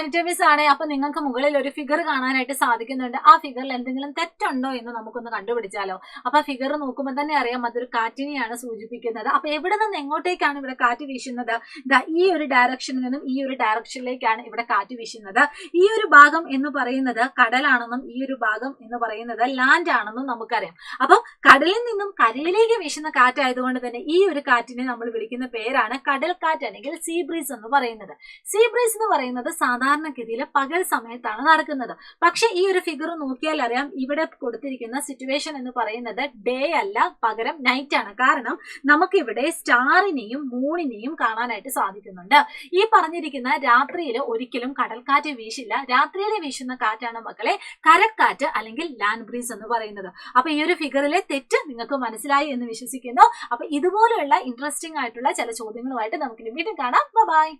അനിറ്റമിസ് ആണ്. അപ്പൊ നിങ്ങൾക്ക് മുകളിൽ ഒരു ഫിഗർ കാണാനായിട്ട് സാധിക്കുന്നുണ്ട്. ആ ഫിഗറിൽ എന്തെങ്കിലും തെറ്റുണ്ടോ എന്ന് നമുക്കൊന്ന് കണ്ടുപിടിച്ചാലോ? അപ്പൊ ഫിഗർ നോക്കുമ്പോൾ തന്നെ അറിയാം അതൊരു കാറ്റിനെയാണ് സൂചിപ്പിക്കുന്നത്. അപ്പൊ എവിടെ നിന്ന് എങ്ങോട്ടേക്കാണ് ഇവിടെ കാറ്റ് വീശുന്നത്? ഈ ഒരു ഡയറക്ഷനിൽ നിന്നും ഈ ഒരു ഡയറക്ഷനിലേക്കാണ് ഇവിടെ കാറ്റ് വീശുന്നത്. ഈ ഒരു ഭാഗം എന്ന് പറയുന്നത് കടലാണെന്നും ഈ ഒരു ഭാഗം എന്ന് പറയുന്നത് ലാൻഡ് ആണെന്നും നമുക്കറിയാം. അപ്പൊ കടലിൽ നിന്നും കരയിലേക്ക് വീശുന്ന കാറ്റായതുകൊണ്ട് തന്നെ ഈ ഒരു കാറ്റിനെ നമ്മൾ വിളിക്കുന്ന പേരാണ് കടൽ കാറ്റ് അല്ലെങ്കിൽ സീ ബ്രീസ് എന്ന് പറയുന്നത്. സീ ബ്രീസ് എന്ന് പറയുന്നത് സാധാരണഗതിയിൽ പകൽ സമയത്താണ് നടക്കുന്നത്. പക്ഷെ ഈ ഒരു ഫിഗർ നോക്കിയാൽ അറിയാം ഇവിടെ കൊടുത്തിരിക്കുന്ന സിറ്റുവേഷൻ എന്ന് പറയുന്നത് ഡേ അല്ല, പകരം നൈറ്റ് ആണ്. കാരണം നമുക്കിവിടെ സ്റ്റാറിനെയും മൂണിനെയും കാണാനായിട്ട് സാധിക്കുന്നുണ്ട്. ഈ പറഞ്ഞിരിക്കുന്ന രാത്രിയിൽ ഒരിക്കലും കടൽക്കാറ്റ് വീശില്ല. രാത്രിയിൽ വീശുന്ന കാറ്റാണ് മക്കളെ കരക്കാറ്റ് അല്ലെങ്കിൽ ലാൻഡ് ബ്രീസ് എന്ന് പറയുന്നത്. അപ്പൊ ഈ ഒരു ഫിഗറിലെ തെറ്റ് നിങ്ങൾക്ക് മനസ്സിലായി എന്ന് വിശ്വസിക്കുന്നു. അപ്പൊ ഇതുപോലെയുള്ള ഇൻട്രസ്റ്റിംഗ് ആയിട്ടുള്ള ചില ചോദ്യങ്ങളുമായിട്ട് നമുക്ക് വീണ്ടും കാണാം. ബൈ.